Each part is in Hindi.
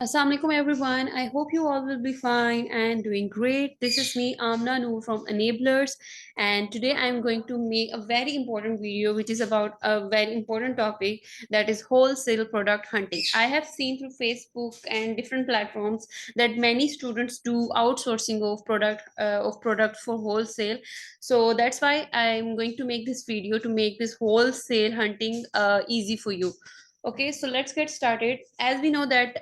Assalamualaikum everyone. I hope you all will be fine and doing great. This is me, Amna Noor from Enablers, and today I'm going to make a very important video which is about a very important topic, that is wholesale product hunting. I have seen through Facebook and different platforms that many students do outsourcing of product for wholesale. So that's why I'm going to make this video to make this wholesale hunting easy for you. Okay, so let's get started. As we know that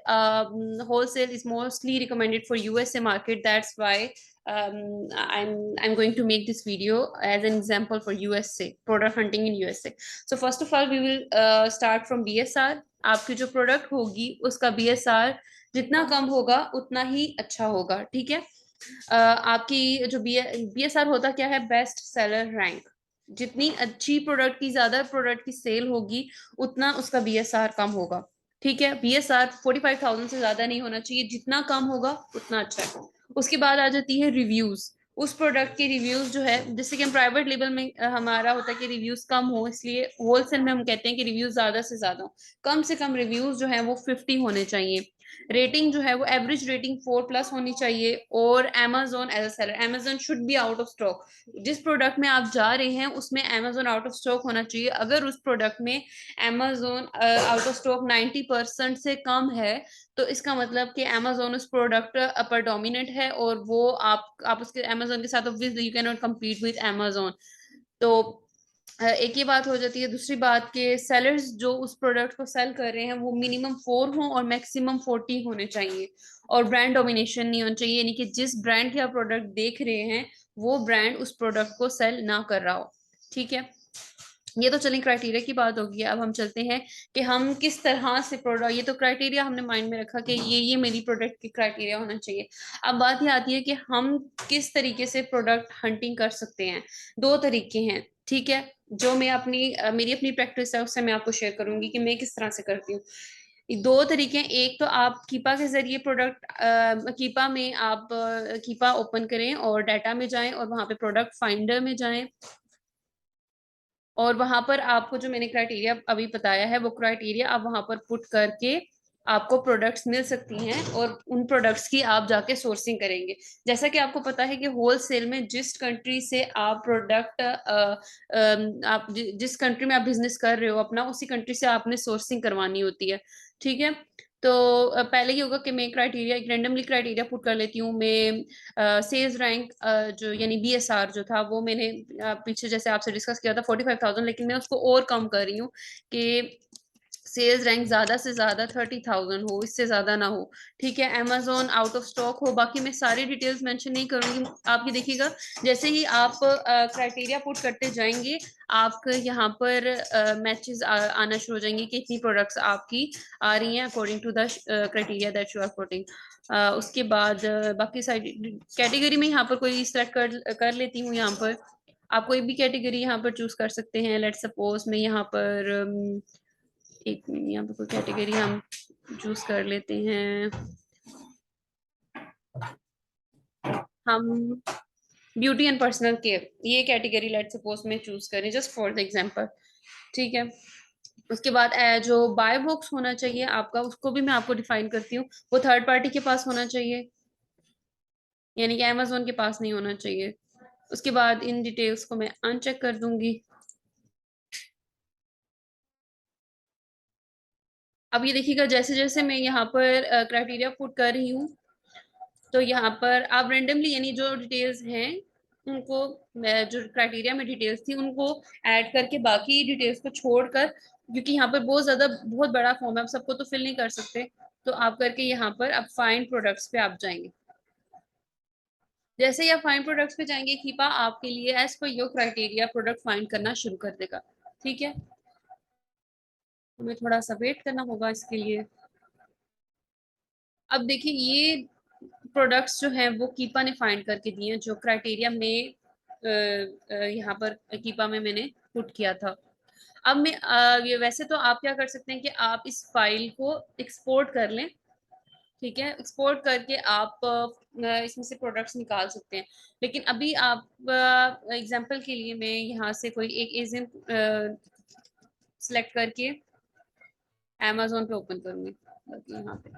wholesale is mostly recommended for USA market, that's why I'm going to make this video as an example for USA product hunting in USA. So first of all, we will start from BSR. आपकी जो प्रोडक्ट होगी उसका BSR जितना कम होगा उतना ही अच्छा होगा, ठीक है। आपकी जो BSR होता क्या है, बेस्ट सेलर रैंक। जितनी अच्छी प्रोडक्ट की, ज्यादा प्रोडक्ट की सेल होगी उतना उसका BSR कम होगा, ठीक है। BSR 45,000 से ज्यादा नहीं होना चाहिए, जितना कम होगा उतना अच्छा है। उसके बाद आ जाती है रिव्यूज। उस प्रोडक्ट के रिव्यूज जो है, जैसे कि हम प्राइवेट लेवल में हमारा होता है कि रिव्यूज कम हो, इसलिए होलसेल में हम कहते हैं कि रिव्यूज ज्यादा से ज्यादा हो। कम से कम रिव्यूज जो है वो 50 होने चाहिए। रेटिंग जो है वो एवरेज रेटिंग 4+ होनी चाहिए। और Amazon as a seller, Amazon should be out of stock. जिस प्रोडक्ट में आप जा रहे हैं उसमें Amazon आउट ऑफ स्टॉक होना चाहिए। अगर उस प्रोडक्ट में Amazon आउट ऑफ स्टॉक 90% से कम है, तो इसका मतलब कि Amazon उस प्रोडक्ट पर डोमिनेट है, और वो आप उसके Amazon के साथ obviously you can not compete with Amazon। तो एक ही बात हो जाती है। दूसरी बात के सेलर्स जो उस प्रोडक्ट को सेल कर रहे हैं वो मिनिमम 4 हो और मैक्सिमम 40 होने चाहिए। और ब्रांड डोमिनेशन नहीं होना चाहिए, यानी कि जिस ब्रांड के आप प्रोडक्ट देख रहे हैं वो ब्रांड उस प्रोडक्ट को सेल ना कर रहा हो, ठीक है। ये तो चलिए क्राइटेरिया की बात होगी। अब हम चलते हैं कि हम किस तरह से प्रोडक्ट, ये तो क्राइटेरिया हमने माइंड में रखा कि ये मेरी प्रोडक्ट की क्राइटेरिया होना चाहिए। अब बात ये आती है कि हम किस तरीके से प्रोडक्ट हंटिंग कर सकते हैं। दो तरीके हैं, ठीक है। जो मैं मेरी अपनी प्रैक्टिस है उससे मैं आपको शेयर करूंगी कि मैं किस तरह से करती हूँ। दो तरीके हैं। एक तो आप कीपा के जरिए प्रोडक्ट, कीपा में आप कीपा ओपन करें और डाटा में जाएं और वहां पे प्रोडक्ट फाइंडर में जाएं, और वहां पर आपको जो मैंने क्राइटेरिया अभी बताया है वो क्राइटेरिया आप वहां पर पुट करके आपको प्रोडक्ट्स मिल सकती हैं, और उन प्रोडक्ट्स की आप जाके सोर्सिंग करेंगे। जैसा कि आपको पता है कि होलसेल में जिस कंट्री से आप प्रोडक्ट जिस कंट्री में आप बिजनेस कर रहे हो अपना, उसी कंट्री से आपने सोर्सिंग करवानी होती है, ठीक है। तो पहले ये होगा कि मैं क्राइटेरिया, एक रेंडमली क्राइटेरिया पुट कर लेती हूँ। मैं सेल्स रैंक जो यानी BSR जो था वो मैंने पीछे जैसे आपसे डिस्कस किया था 45,000, लेकिन मैं उसको और कम कर रही हूँ कि सेल्स रैंक ज्यादा से ज्यादा 30,000 हो, इससे ज्यादा ना हो, ठीक है। Amazon आउट ऑफ स्टॉक हो। बाकी मैं सारी डिटेल्स मेंशन नहीं करूंगी, आप ये देखिएगा। जैसे ही आप क्राइटेरिया पुट करते जाएंगे, आपके यहाँ पर मैचेस आना शुरू हो जाएंगे कि इतनी प्रोडक्ट्स आपकी आ रही हैं according to the criteria that you are putting. उसके बाद बाकी साइड कैटेगरी में यहाँ पर कोई सिलेक्ट कर लेती हूँ। यहाँ पर आप कोई भी कैटेगरी यहाँ पर चूज कर सकते हैं। लेट्स सपोज मैं यहाँ पर एक यहाँ पे कोई कैटेगरी हम चूज कर लेते हैं। हम ब्यूटी एंड पर्सनल केयर, ये कैटेगरी लेट सपोज में चूज करें जस्ट फॉर द एग्जांपल, ठीक है। उसके बाद जो बाय बॉक्स होना चाहिए आपका, उसको भी मैं आपको डिफाइन करती हूँ। वो थर्ड पार्टी के पास होना चाहिए, यानी कि Amazon के पास नहीं होना चाहिए। उसके बाद इन डिटेल्स को मैं अनचेक कर दूंगी। अब ये देखिएगा, जैसे जैसे मैं यहाँ पर क्राइटेरिया पुट कर रही हूँ, तो यहाँ पर आप रेंडमली यानी जो डिटेल्स हैं उनको, मैं जो क्राइटेरिया में डिटेल्स थी उनको ऐड करके बाकी डिटेल्स को छोड़कर, क्योंकि यहाँ पर बहुत बड़ा फॉर्म है, आप सबको तो फिल नहीं कर सकते, तो आप करके यहाँ पर आप फाइंड प्रोडक्ट्स पे आप जाएंगे। जैसे ही आप फाइंड प्रोडक्ट्स पे जाएंगे, कीपा आपके लिए as per your criteria product find करना शुरू कर देगा, ठीक है। हमें थोड़ा सा वेट करना होगा इसके लिए। अब देखिए, ये प्रोडक्ट्स जो हैं वो कीपा ने फाइंड करके दिए हैं, जो क्राइटेरिया में यहाँ पर कीपा में मैंने पुट किया था। अब मैं ये वैसे तो आप क्या कर सकते हैं कि आप इस फाइल को एक्सपोर्ट कर लें, ठीक है। एक्सपोर्ट करके आप इसमें से प्रोडक्ट्स निकाल सकते हैं। लेकिन अभी आप एग्जांपल के लिए मैं यहाँ से कोई एक एजेंट सिलेक्ट करके Amazon पे ओपन करूंगी, यहाँ पे।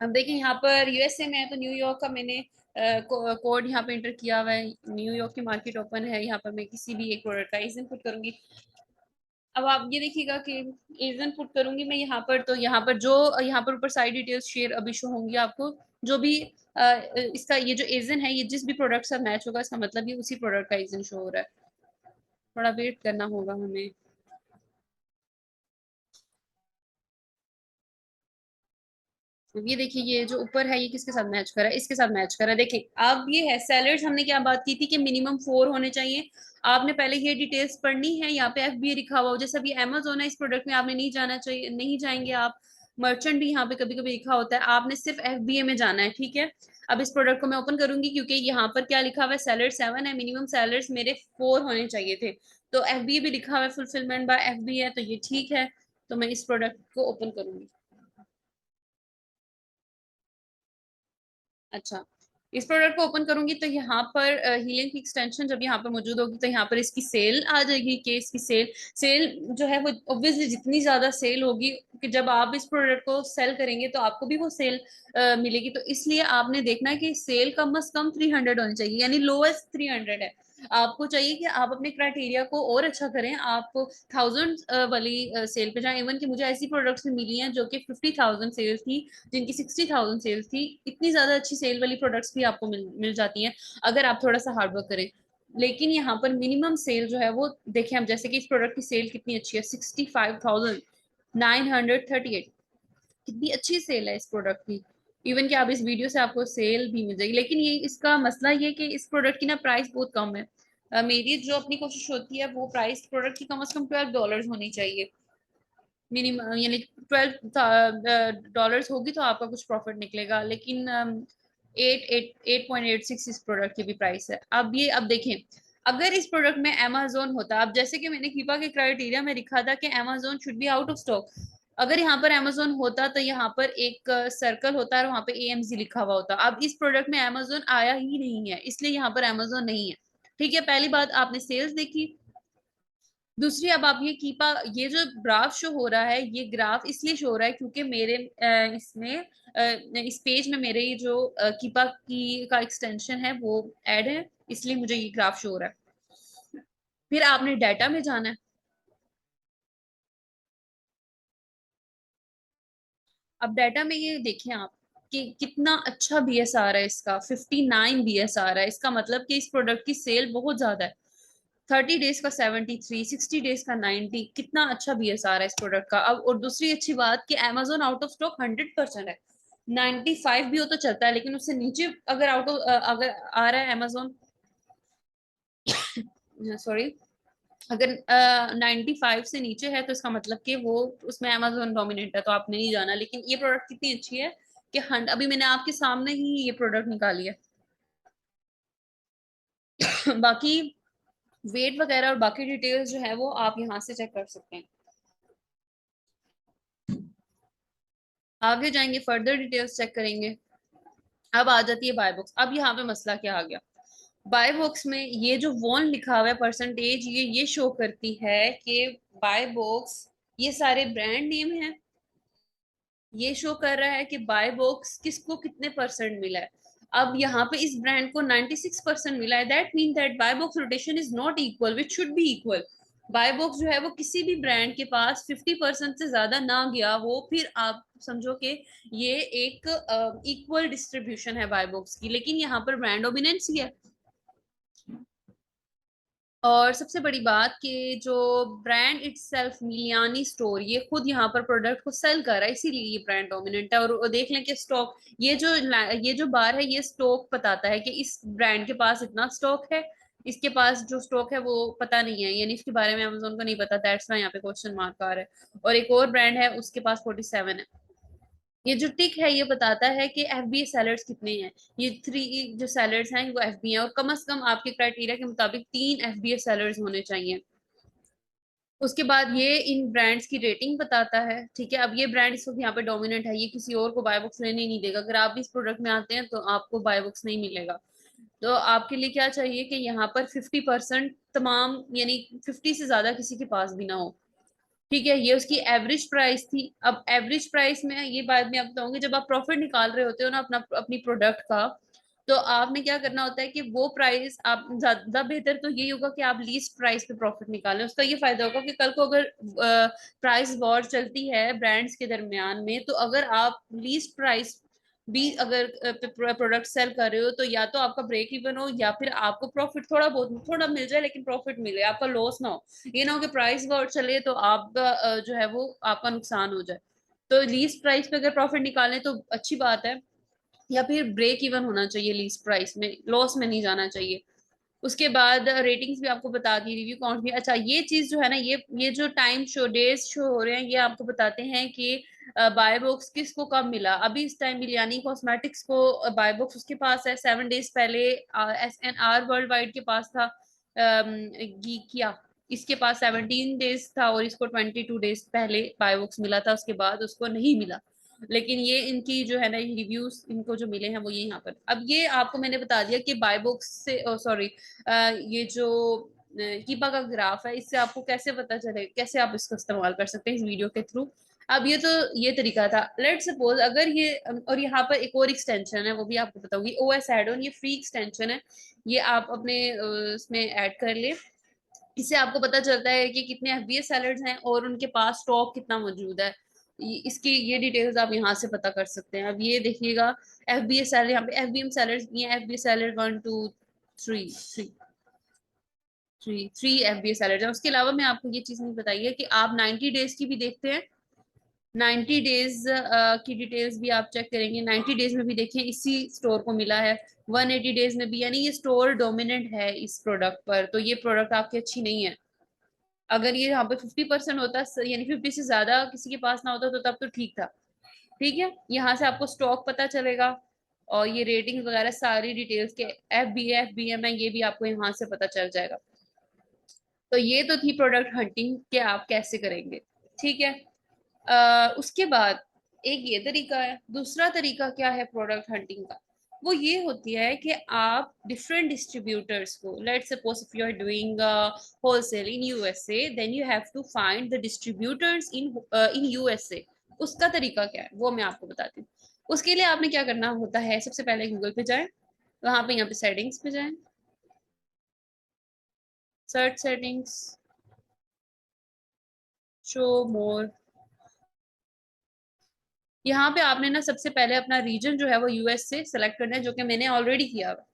अब देखिए यहाँ पर यूएसए में है तो न्यूयॉर्क का मैंने कोड यहाँ पे इंटर किया हुआ है। न्यूयॉर्क की मार्केट ओपन है, यहाँ पर मैं किसी भी एक प्रोडक्ट का एज इनपुट करूंगी। अब आप ये देखिएगा कि एज इनपुट करूंगी मैं यहाँ पर, तो यहाँ पर जो यहाँ पर ऊपर सारी डिटेल्स शेयर अभी शो होंगी आपको। जो भी इसका ये जो एजन है, ये जिस भी प्रोडक्ट से मैच होगा, इसका मतलब ये उसी प्रोडक्ट का एजन शो हो रहा है। थोड़ा वेट करना होगा हमें। ये देखिए ये जो ऊपर है ये किसके साथ मैच कर रहा है, इसके साथ मैच कर रहा है। देखिए अब ये है सेलर्स, हमने क्या बात की थी कि मिनिमम 4 होने चाहिए। आपने पहले ये डिटेल्स पढ़नी है, यहाँ पे एफबीए लिखा हुआ हो, जैसे अभी अमेजोन है, इस प्रोडक्ट में आपने नहीं जाना चाहिए, नहीं जाएंगे आप। मर्चेंट भी यहाँ पे कभी कभी लिखा होता है, आपने सिर्फ एफबीए में जाना है, ठीक है। अब इस प्रोडक्ट को मैं ओपन करूंगी, क्योंकि यहाँ पर क्या लिखा हुआ है, सेलर 7 है, मिनिमम सेलर्स मेरे 4 होने चाहिए थे। तो एफबीए भी लिखा हुआ है, फुलफिलमेंट बाय एफबीए है, तो ये ठीक है। तो मैं इस प्रोडक्ट को ओपन करूंगी। अच्छा, इस प्रोडक्ट को ओपन करूंगी तो यहाँ पर हीलिंग की एक्सटेंशन जब यहाँ पर मौजूद होगी तो यहाँ पर इसकी सेल आ जाएगी, कि इसकी सेल सेल जो है वो ऑब्वियसली जितनी ज्यादा सेल होगी, कि जब आप इस प्रोडक्ट को सेल करेंगे तो आपको भी वो सेल मिलेगी। तो इसलिए आपने देखना है कि सेल कम से कम 300 होनी चाहिए, यानी लोएस्ट 300 है। आपको चाहिए कि आप अपने क्राइटेरिया को और अच्छा करें, आप 1000 वाली सेल पे जाएं। इवन कि मुझे ऐसी प्रोडक्ट्स मिली हैं जो कि 50,000 सेल थी, जिनकी 60,000 सेल्स थी। इतनी ज्यादा अच्छी सेल वाली प्रोडक्ट्स भी आपको मिल जाती हैं अगर आप थोड़ा सा हार्डवर्क करें। लेकिन यहाँ पर मिनिमम सेल जो है वो देखें हम, जैसे कि इस प्रोडक्ट की सेल कितनी अच्छी है, 65,938। कितनी अच्छी सेल है इस प्रोडक्ट की। इवन कि आप इस वीडियो से आपको सेल भी मिल जाएगी। लेकिन ये इसका मसला ये कि इस प्रोडक्ट की ना प्राइस बहुत कम है। मेरी जो अपनी कोशिश होती है वो प्राइस प्रोडक्ट की कम से कम $12 होनी चाहिए मिनिमम, यानी 12 डॉलर्स होगी तो आपका कुछ प्रॉफिट निकलेगा। लेकिन 8.86 इस प्रोडक्ट की भी प्राइस है। अब देखें, अगर इस प्रोडक्ट में अमेजोन होता, अब जैसे कि मैंने कीपा के क्राइटेरिया में लिखा था कि Amazon should be out of stock. अगर यहाँ पर अमेजोन होता तो यहाँ पर एक सर्कल होता और वहां पे एएमजी लिखा हुआ होता। अब इस प्रोडक्ट में अमेजोन आया ही नहीं है, इसलिए यहाँ पर अमेजोन नहीं है। ठीक है, पहली बात आपने सेल्स देखी। दूसरी, अब आप ये कीपा, ये जो ग्राफ शो हो रहा है, ये ग्राफ इसलिए शो हो रहा है क्योंकि मेरे इसमें इस पेज में मेरे ये जो कीपा की का एक्सटेंशन है वो ऐड है, इसलिए मुझे ये ग्राफ शो हो रहा है। फिर आपने डाटा में जाना है। अब डाटा में ये देखें आप कि कितना अच्छा बीएसआर है इसका, 59 बीएसआर है। इसका मतलब कि इस प्रोडक्ट की सेल बहुत ज्यादा है। 30 डेज का 73, 60 डेज का 90, कितना अच्छा बीएसआर है इस प्रोडक्ट का। अब और दूसरी अच्छी बात कि अमेजोन आउट ऑफ स्टॉक 100% है। 95 भी हो तो चलता है, लेकिन उससे नीचे अगर अगर आ रहा है अमेजोन, सॉरी, अगर 95 से नीचे है तो इसका मतलब कि वो उसमें अमेजोन डोमिनेट है, तो आपने नहीं जाना। लेकिन ये प्रोडक्ट कितनी अच्छी है कि अभी मैंने आपके सामने ही ये प्रोडक्ट निकाली है। बाकी वेट वगैरह और बाकी डिटेल्स जो है वो आप यहाँ से चेक कर सकते हैं। आगे जाएंगे, फर्दर डिटेल्स चेक करेंगे। अब आ जाती है बाय बॉक्स। अब यहाँ पे मसला क्या आ गया, बाय बॉक्स में ये जो वॉन लिखा हुआ है परसेंटेज, ये शो करती है कि बाय बॉक्स, ये सारे ब्रांड नेम है। ये शो कर रहा है कि बाय बॉक्स किसको कितने परसेंट मिला है। अब यहाँ पे इस ब्रांड को 96% मिला है, that mean that buy box rotation is not equal, which should be equal. Buy box जो है वो किसी भी ब्रांड के पास 50% से ज्यादा ना गया हो, फिर आप समझो कि ये एक इक्वल डिस्ट्रीब्यूशन है बाय बॉक्स की। लेकिन यहाँ पर ब्रांड डोमिनेंस ही है। और सबसे बड़ी बात कि जो ब्रांड इटसेल्फ मिलियानी स्टोर, ये खुद यहाँ पर प्रोडक्ट को सेल कर रहा है, इसीलिए ये ब्रांड डोमिनेंट है। और देख लें कि स्टॉक, ये जो बार है ये स्टॉक बताता है कि इस ब्रांड के पास इतना स्टॉक है। इसके पास जो स्टॉक है वो पता नहीं है, यानी इसके बारे में अमेजोन को नहीं पता, दैट्स वाई यहाँ पे क्वेश्चन मार्क आ रहा है। और एक और ब्रांड है उसके पास 47 है। ये जो टिक है ये बताता है कि एफबीए सेलर्स कितने हैं। ये 3 जो सेलर्स हैं वो एफबीए हैं, और कम से कम आपके क्राइटेरिया के मुताबिक 3 एफबीए सेलर्स होने चाहिए। उसके बाद ये इन ब्रांड्स की रेटिंग बताता है। ठीक है, अब ये ब्रांड इस वक्त यहाँ पे डोमिनेंट है, ये किसी और को बाय बुक्स लेने नहीं देगा। अगर आप भी इस प्रोडक्ट में आते हैं तो आपको बाय बुक्स नहीं मिलेगा। तो आपके लिए क्या चाहिए कि यहाँ पर 50% तमाम, यानी 50 से ज्यादा किसी के पास भी ना हो। ठीक है, ये उसकी एवरेज प्राइस थी। अब एवरेज प्राइस में ये बात मैं आपको बताऊंगी, जब आप प्रॉफिट निकाल रहे होते हो ना अपना अपनी प्रोडक्ट का, तो आपने क्या करना होता है कि वो प्राइस आप ज्यादा बेहतर तो यही होगा कि आप लीस्ट प्राइस पे प्रॉफिट निकालें। उसका ये फायदा होगा कि कल को अगर प्राइस वॉर चलती है ब्रांड्स के दरमियान में, तो अगर आप लीस्ट प्राइस भी अगर प्रोडक्ट सेल कर रहे हो, तो या तो आपका ब्रेक इवन हो या फिर आपको प्रॉफिट थोड़ा बहुत थोड़ा मिल जाए, लेकिन प्रॉफिट मिले, आपका लॉस ना हो। ये ना हो कि प्राइस वॉर चले तो आपका जो है वो आपका नुकसान हो जाए। तो लीस्ट प्राइस पे अगर प्रॉफिट निकालें तो अच्छी बात है, या फिर ब्रेक इवन होना चाहिए, लीस्ट प्राइस में लॉस में नहीं जाना चाहिए। उसके बाद रेटिंग्स भी आपको बता दी, रिव्यू काउंट भी। अच्छा, ये चीज जो है ना, ये जो टाइम शो डेज शो हो रहे हैं, ये आपको बताते हैं कि बाय बॉक्स किसको कब मिला। अभी इस टाइम बिलियानी कॉस्मेटिक्स को बाय बॉक्स उसके पास है, 7 डेज पहले SNR वर्ल्ड वाइड के पास था, गीकिया इसके पास 17 डेज था, और इसको 22 डेज पहले बाय बॉक्स मिला था, उसके बाद उसको नहीं मिला। लेकिन ये इनकी जो है ना रिव्यूज इनको जो मिले हैं वो ये यहाँ पर। अब ये आपको मैंने बता दिया कि बाय बुक्स से, सॉरी, ये जो कीपा का ग्राफ है, इससे आपको कैसे पता चले, कैसे आप इसको इस्तेमाल कर सकते हैं इस वीडियो के थ्रू। अब ये तो ये तरीका था। लेट सपोज अगर ये और यहाँ पर एक और एक्सटेंशन है, वो भी आपको बताऊंगी, OS एड ऑन, ये फ्री एक्सटेंशन है। ये आप अपने इसमें ऐड कर ले। इससे आपको पता चलता है कि कितने FBA सेलर्स हैं और उनके पास स्टॉक कितना मौजूद है। इसकी ये डिटेल्स आप यहाँ से पता कर सकते हैं। अब ये देखिएगा, FBA सेलर, यहाँ पे FBM सेलर्स भी हैं, FBA सेलर 1 2 3 3 3 FBA सेलर्स हैं। उसके अलावा मैं आपको ये चीज नहीं बताई है कि आप 90 डेज की भी देखते हैं। 90 डेज की डिटेल्स भी आप चेक करेंगे, 90 डेज में भी देखिए इसी स्टोर को मिला है, 180 डेज में भी, यानी ये स्टोर डोमिनेंट है इस प्रोडक्ट पर, तो ये प्रोडक्ट आपकी अच्छी नहीं है। अगर ये यहाँ पे 50% होता, यानी 50 से ज्यादा किसी के पास ना होता, तो तब तो ठीक था। ठीक है, यहाँ से आपको स्टॉक पता चलेगा, और ये रेटिंग वगैरह सारी डिटेल्स के FBA FBM है, ये भी आपको यहाँ से पता चल जाएगा। तो ये तो थी प्रोडक्ट हंटिंग कि आप कैसे करेंगे। ठीक है, उसके बाद एक ये तरीका है। दूसरा तरीका क्या है प्रोडक्ट हंटिंग का? वो ये होती है कि आप डिफरेंट डिस्ट्रीब्यूटर्स को, let suppose if you are doing wholesale in USA, then you have to find the distributors in USA। उसका तरीका क्या है वो मैं आपको बताती हूँ। उसके लिए आपने क्या करना होता है, सबसे पहले गूगल पे जाएं, वहां पे यहाँ पे सेटिंग्स पे जाएं, सर्च सेटिंग्स, शो मोर। यहाँ पे आपने ना सबसे पहले अपना रीजन जो है वो US से सेलेक्ट करना है, जो कि मैंने ऑलरेडी किया हुआ।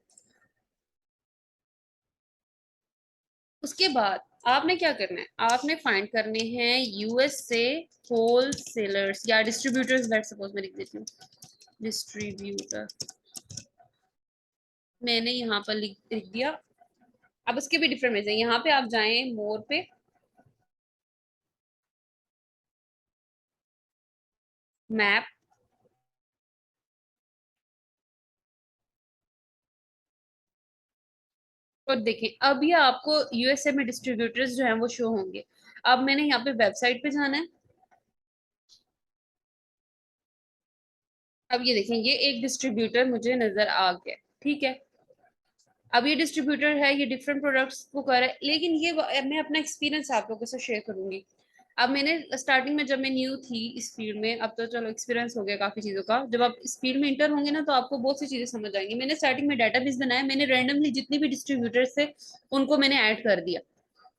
उसके बाद आपने क्या करना है, आपने फाइंड करने हैं US से होलसेलर्स या डिस्ट्रीब्यूटर्स, लेट्स सपोज मैं लिख देती हूँ डिस्ट्रीब्यूटर, मैंने यहाँ पर लिख दिया। अब उसके भी डिफरेंट वेज है, यहाँ पे आप जाएं मोर पे, मैप, और देखें अब ये आपको USA में डिस्ट्रीब्यूटर्स जो हैं वो शो होंगे। अब मैंने यहाँ पे वेबसाइट पे जाना है। अब ये देखें, ये एक डिस्ट्रीब्यूटर मुझे नजर आ गया। ठीक है, अब ये डिस्ट्रीब्यूटर है, ये डिफरेंट प्रोडक्ट्स को कर रहा है, लेकिन ये मैं अपना एक्सपीरियंस आप लोगों से शेयर करूंगी। अब मैंने स्टार्टिंग में, जब मैं न्यू थी इस फील्ड में, अब तो चलो एक्सपीरियंस हो गया काफी चीजों का, जब आप इस फील्ड में इंटर होंगे ना तो आपको बहुत सी चीजें समझ आएंगी। मैंने स्टार्टिंग में डाटाबेस बनाया, मैंने रैंडमली जितनी भी डिस्ट्रीब्यूटर्स थे उनको मैंने ऐड कर दिया।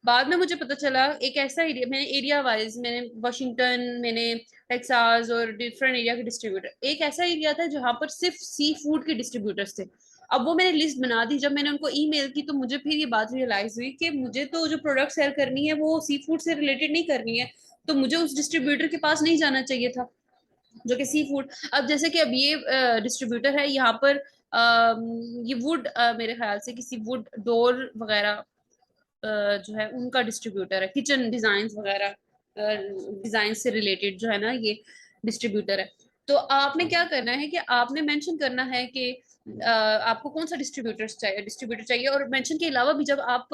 बाद में मुझे पता चला एक ऐसा एरिया, मैंने एरिया वाइज, मैंने वॉशिंगटन, मैंने टेक्सास और डिफरेंट एरिया के डिस्ट्रीब्यूटर, एक ऐसा एरिया था जहां पर सिर्फ सी फूड के डिस्ट्रीब्यूटर्स थे। अब वो मैंने लिस्ट बना दी, जब मैंने उनको ईमेल की तो मुझे फिर ये बात रियलाइज हुई कि मुझे तो जो प्रोडक्ट सेल करनी है वो सी फूड से रिलेटेड नहीं करनी है, तो मुझे उस डिस्ट्रीब्यूटर के पास नहीं जाना चाहिए था जो कि सी फूड। अब जैसे कि अब ये डिस्ट्रीब्यूटर है यहाँ पर, ये वुड, मेरे ख्याल से किसी वुड डोर वगैरह जो है उनका डिस्ट्रीब्यूटर है, किचन डिजाइन वगैरह डिजाइन से रिलेटेड जो है ना ये डिस्ट्रीब्यूटर है। तो आपने क्या करना है कि आपने मेंशन करना है कि आपको कौन सा डिस्ट्रीब्यूटर चाहिए, और मेंशन के अलावा भी जब आप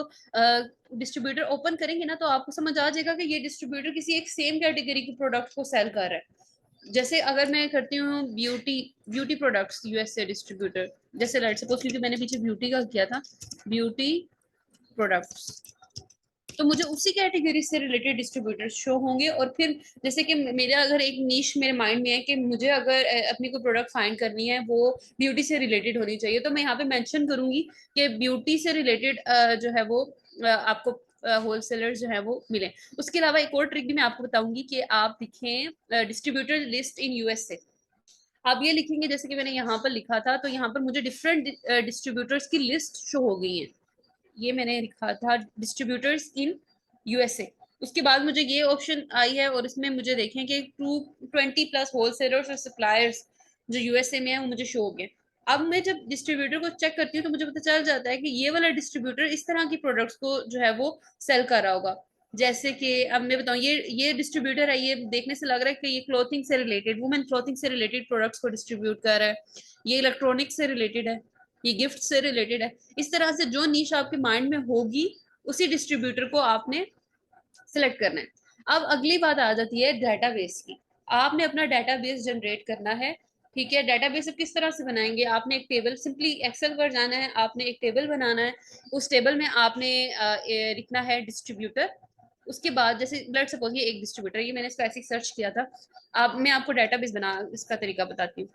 डिस्ट्रीब्यूटर ओपन करेंगे ना, तो आपको समझ आ जाएगा कि ये डिस्ट्रीब्यूटर किसी एक सेम कैटेगरी के प्रोडक्ट को सेल कर रहा है। जैसे अगर मैं करती हूँ ब्यूटी ब्यूटी प्रोडक्ट्स US से डिस्ट्रीब्यूटर, जैसे लेट्स सपोज, क्योंकि मैंने पीछे ब्यूटी का किया था, ब्यूटी प्रोडक्ट्स, तो मुझे उसी कैटेगरी से रिलेटेड डिस्ट्रीब्यूटर्स शो होंगे। और फिर जैसे कि मेरा अगर एक नीश मेरे माइंड में है कि मुझे अगर अपनी कोई प्रोडक्ट फाइंड करनी है वो ब्यूटी से रिलेटेड होनी चाहिए, तो मैं यहाँ पे मेंशन करूंगी कि ब्यूटी से रिलेटेड जो है वो आपको होलसेलर जो है वो मिले। उसके अलावा एक और ट्रिक भी मैं आपको बताऊंगी कि आप लिखें डिस्ट्रीब्यूटर लिस्ट इन यूएसए। आप ये लिखेंगे जैसे कि मैंने यहाँ पर लिखा था, तो यहाँ पर मुझे डिफरेंट डिस्ट्रीब्यूटर्स की लिस्ट शो हो गई है। ये मैंने लिखा था डिस्ट्रीब्यूटर्स इन यूएसए। उसके बाद मुझे ये ऑप्शन आई है और इसमें मुझे देखें कि 220+ होलसेलर्स और सप्लायर्स जो यूएसए में है वो मुझे शो हो गए। अब मैं जब डिस्ट्रीब्यूटर को चेक करती हूँ तो मुझे पता चल जाता है कि ये वाला डिस्ट्रीब्यूटर इस तरह की प्रोडक्ट्स को जो है वो सेल कर रहा होगा। जैसे कि अब मैं बताऊँ, ये डिस्ट्रीब्यूटर है, ये देखने से लग रहा है कि ये क्लोथिंग से रिलेटेड, वुमेन क्लोथिंग से रिलेटेड प्रोडक्ट्स को डिस्ट्रीब्यूट कर रहा है। ये इलेक्ट्रॉनिक्स से रिलेटेड है, ये गिफ्ट से रिलेटेड है। इस तरह से जो नीश आपके माइंड में होगी उसी डिस्ट्रीब्यूटर को आपने सिलेक्ट करना है। अब अगली बात आ जाती है डेटाबेस की। आपने अपना डेटाबेस जनरेट करना है। ठीक है, डेटाबेस आप किस तरह से बनाएंगे? आपने एक टेबल, सिंपली एक्सेल पर जाना है, आपने एक टेबल बनाना है। उस टेबल में आपने लिखना है डिस्ट्रीब्यूटर। उसके बाद जैसे लेट सपोज ये एक डिस्ट्रीब्यूटर, ये मैंने इसको ऐसे ही सर्च किया था। अब मैं आपको डेटाबेस बना इसका तरीका बताती हूँ।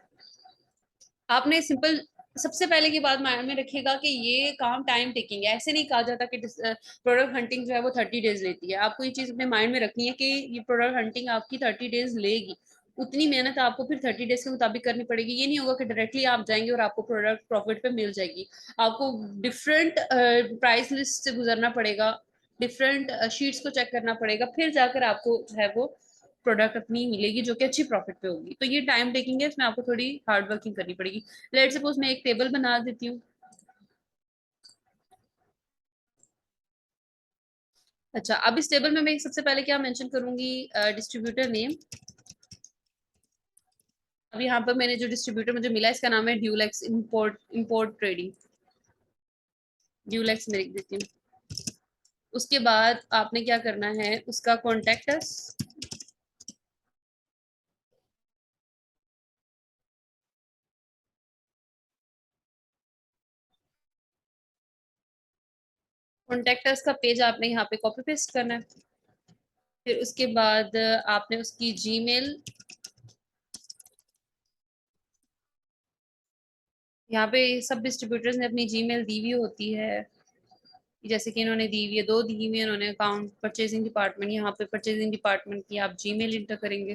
आपने सिंपल सबसे पहले की बात माइंड में रखिएगा कि ये काम टाइम टेकिंग है। ऐसे नहीं कहा जाता कि प्रोडक्ट हंटिंग जो है वो 30 डेज लेती है। आपको ये चीज अपने माइंड में रखनी है कि ये प्रोडक्ट हंटिंग आपकी 30 डेज लेगी। उतनी मेहनत आपको फिर 30 डेज के मुताबिक करनी पड़ेगी। ये नहीं होगा कि डायरेक्टली आप जाएंगे और आपको प्रोडक्ट प्रॉफिट पे मिल जाएगी। आपको डिफरेंट प्राइस लिस्ट से गुजरना पड़ेगा, डिफरेंट शीट्स को चेक करना पड़ेगा, फिर जाकर आपको जो है वो प्रोडक्ट अपनी मिलेगी जो कि अच्छी प्रॉफिट पे होगी। तो ये टाइम टेकिंग है, इसमें आपको थोड़ी हार्ड वर्किंग करनी पड़ेगी। लेट सपोज मैं एक टेबल बना देती हूँ। अच्छा, अब इस टेबल में मैं सबसे पहले क्या मेंशन करूंगी? Distributor name. अब यहाँ पर मैंने जो डिस्ट्रीब्यूटर मुझे मिला इसका नाम है Dulux import import trading. Dulux में लिख देती हूँ। उसके बाद आपने क्या करना है, उसका कॉन्टेक्ट अस। कॉन्टेक्ट अस का पेज आपने यहाँ पे कॉपी पेस्ट करना है। फिर उसके बाद आपने उसकी जीमेल, यहाँ पे सब डिस्ट्रीब्यूटर्स ने अपनी जीमेल दी हुई होती है। जैसे कि इन्होंने दी हुई है, दो दी हुई है इन्होंने अकाउंट, परचेजिंग डिपार्टमेंट। यहाँ पे परचेजिंग डिपार्टमेंट की आप जीमेल इंटर करेंगे।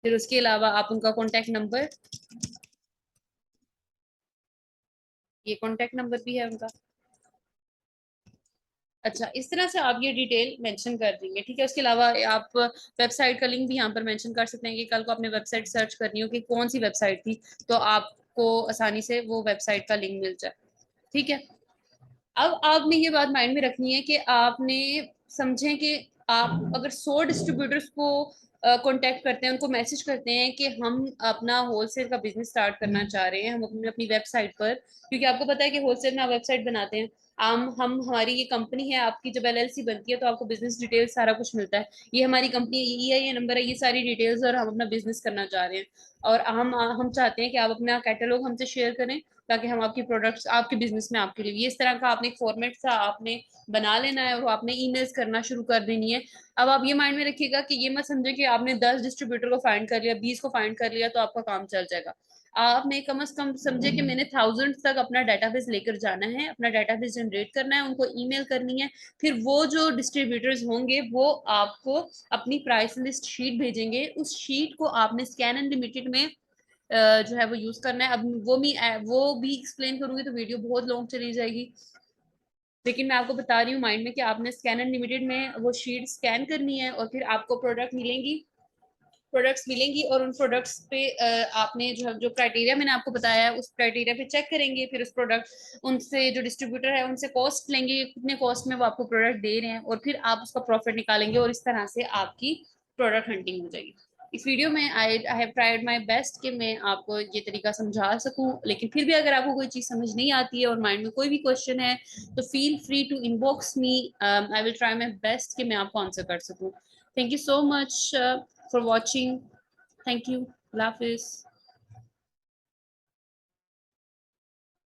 फिर उसके अलावा आप उनका कॉन्टैक्ट नंबर, ये कॉन्टैक्ट नंबर भी है उनका। अच्छा, इस तरह से आप ये डिटेल मेंशन कर देंगे। ठीक है, उसके अलावा आप वेबसाइट का लिंक भी यहाँ पर मेंशन कर सकते हैं कि कल को आपने वेबसाइट सर्च करनी हो कि कौन सी वेबसाइट थी, तो आपको आसानी से वो वेबसाइट का लिंक मिल जाए। ठीक है, अब आपने ये बात माइंड में रखनी है कि आपने समझें कि आप अगर 100 डिस्ट्रीब्यूटर्स को कांटेक्ट करते हैं, उनको मैसेज करते हैं कि हम अपना होलसेल का बिजनेस स्टार्ट करना चाह रहे हैं, हम अपनी अपनी वेबसाइट पर, क्योंकि आपको पता है कि होलसेल में आप वेबसाइट बनाते हैं। हम हमारी ये कंपनी है, आपकी जब एलएलसी बनती है तो आपको बिजनेस डिटेल्स सारा कुछ मिलता है। ये हमारी कंपनी है, ये नंबर है, ये सारी डिटेल्स, और हम अपना बिजनेस करना चाह रहे हैं। और हम चाहते हैं कि आप अपना कैटलॉग हमसे शेयर करें ताकि हम आपकी प्रोडक्ट्स आपके बिजनेस में आपके लिए, ये इस तरह का आपने एक फॉर्मेट सा आपने बना लेना है और वो आपने ईमेल्स करना शुरू कर देनी है। अब आप ये माइंड में रखिएगा कि ये मत समझे कि आपने 10 डिस्ट्रीब्यूटर को फाइंड कर लिया, 20 को फाइंड कर लिया तो आपका काम चल जाएगा। आपने कम से कम समझे कि मैंने थाउजेंड तक अपना डाटाबेस लेकर जाना है, अपना डाटाबेस जनरेट करना है, उनको ईमेल करनी है। फिर वो जो डिस्ट्रीब्यूटर्स होंगे वो आपको अपनी प्राइस लिस्ट शीट भेजेंगे। उस शीट को आपने स्कैन एंड लिमिटेड में जो है वो यूज करना है। अब वो भी एक्सप्लेन करूंगी तो वीडियो बहुत लॉन्ग चली जाएगी, लेकिन मैं आपको बता रही हूँ माइंड में कि आपने स्कैन एंड लिमिटेड में वो शीट स्कैन करनी है और फिर आपको प्रोडक्ट्स मिलेंगी और उन प्रोडक्ट्स पे आपने जो क्राइटेरिया मैंने आपको बताया है उस क्राइटेरिया पे चेक करेंगे। फिर उस प्रोडक्ट उनसे जो डिस्ट्रीब्यूटर है उनसे कॉस्ट लेंगे, कितने कॉस्ट में वो आपको प्रोडक्ट दे रहे हैं, और फिर आप उसका प्रॉफिट निकालेंगे और इस तरह से आपकी प्रोडक्ट हंटिंग हो जाएगी। इस वीडियो में I have tried my best कि मैं आपको ये तरीका समझा सकूं, लेकिन फिर भी अगर आपको कोई चीज़ समझ नहीं आती है और माइंड में कोई भी क्वेश्चन है तो feel free to inbox me. I will try my best कि मैं आपको आंसर कर सकूं। Thank you so much for watching. Thank you. अल्लाह हाफिज।